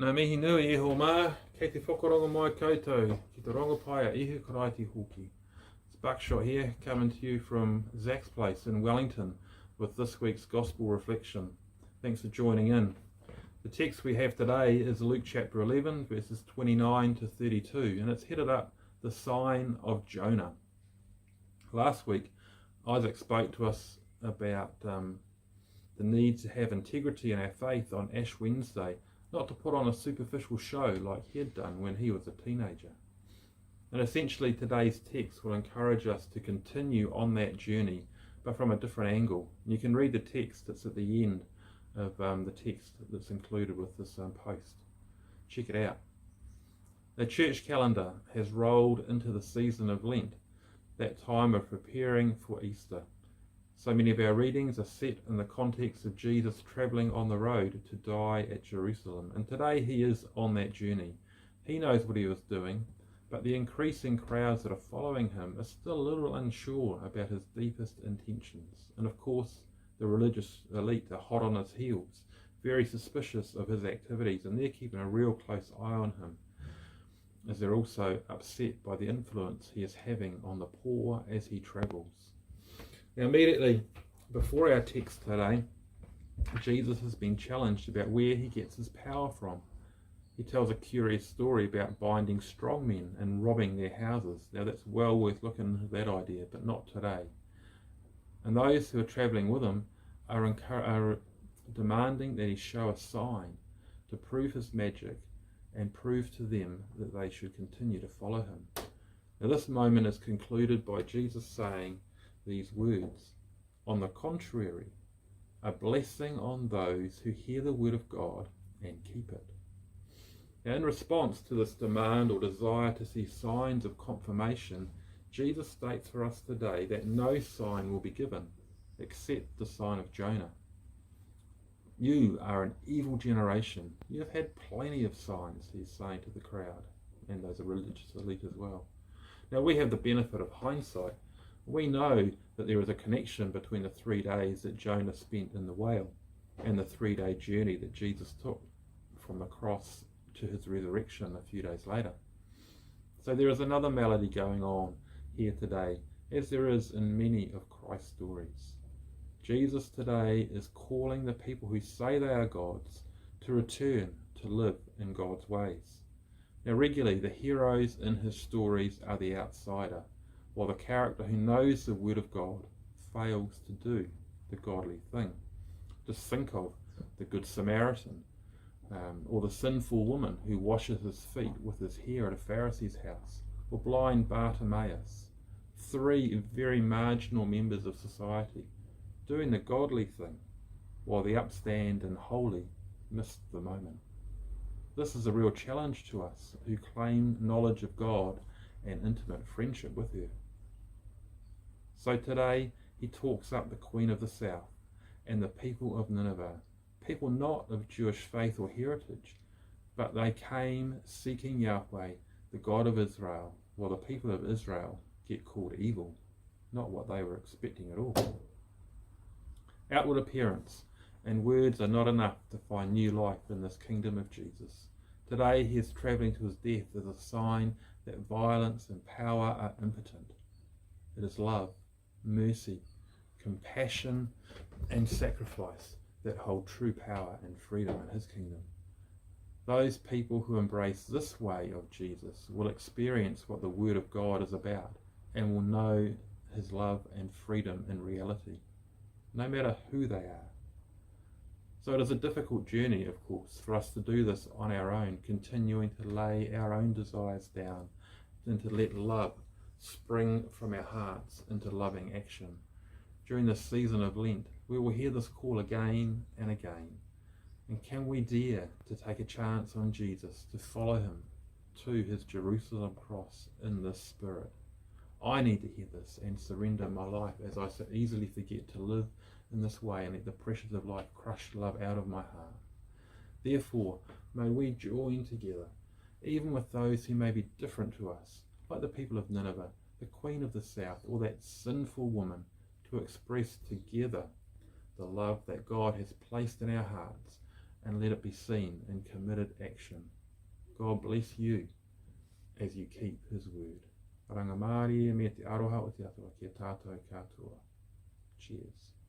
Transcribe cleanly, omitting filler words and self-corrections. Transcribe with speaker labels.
Speaker 1: Nā mihi nui e ho mā, kei te whakarongo mai koutou, ki te rongopaia ihu karaiti hoki. It's Buckshot here, coming to you from Zach's place in Wellington with this week's Gospel Reflection. Thanks for joining in. The text we have today is Luke chapter 11, verses 29 to 32, and it's headed up the sign of Jonah. Last week, Isaac spoke to us about the need to have integrity in our faith on Ash Wednesday, not to put on a superficial show like he had done when he was a teenager. And essentially today's text will encourage us to continue on that journey, but from a different angle. You can read the text, it's at the end of the text that's included with this post. Check it out. The church calendar has rolled into the season of Lent, that time of preparing for Easter. So many of our readings are set in the context of Jesus travelling on the road to die at Jerusalem. And today he is on that journey. He knows what he was doing, but the increasing crowds that are following him are still a little unsure about his deepest intentions. And of course, the religious elite are hot on his heels, very suspicious of his activities, and they're keeping a real close eye on him, as they're also upset by the influence he is having on the poor as he travels. Now, immediately before our text today, Jesus has been challenged about where he gets his power from. He tells a curious story about binding strong men and robbing their houses. Now, that's well worth looking at that idea, but not today. And those who are travelling with him are demanding that he show a sign to prove his magic and prove to them that they should continue to follow him. Now, this moment is concluded by Jesus saying these words: "On the contrary, a blessing on those who hear the word of God and keep it." Now, in response to this demand or desire to see signs of confirmation, Jesus states for us today that no sign will be given except the sign of Jonah. You are an evil generation. You have had plenty of signs, he's saying to the crowd, and those are religious elite as well. Now, we have the benefit of hindsight. We know that there is a connection between the 3 days that Jonah spent in the whale and the 3-day journey that Jesus took from the cross to his resurrection a few days later. So there is another melody going on here today, as there is in many of Christ's stories. Jesus today is calling the people who say they are God's to return to live in God's ways. Now, regularly the heroes in his stories are the outsider, while the character who knows the word of God fails to do the godly thing. Just think of the Good Samaritan, or the sinful woman who washes his feet with his hair at a Pharisee's house, or blind Bartimaeus. 3 very marginal members of society doing the godly thing, while the upstand and holy missed the moment. This is a real challenge to us who claim knowledge of God and intimate friendship with her. So today he talks up the Queen of the South and the people of Nineveh, people not of Jewish faith or heritage, but they came seeking Yahweh, the God of Israel, while the people of Israel get called evil, not what they were expecting at all. Outward appearance and words are not enough to find new life in this kingdom of Jesus. Today he is travelling to his death as a sign that violence and power are impotent. It is love, mercy, compassion and sacrifice that hold true power and freedom in his kingdom. Those people who embrace this way of Jesus will experience what the word of God is about and will know his love and freedom in reality, no matter who they are. So it is a difficult journey, of course, for us to do this on our own, continuing to lay our own desires down and to let love spring from our hearts into loving action. During this season of Lent, we will hear this call again and again. And can we dare to take a chance on Jesus, to follow him to his Jerusalem cross in this spirit? I need to hear this and surrender my life, as I so easily forget to live in this way and let the pressures of life crush love out of my heart. Therefore, may we join together, even with those who may be different to us, like the people of Nineveh, the Queen of the South, or that sinful woman, to express together the love that God has placed in our hearts and let it be seen in committed action. God bless you as you keep His word. Ranga Māori me te aroha o te atua ki a tātou katoa. Cheers.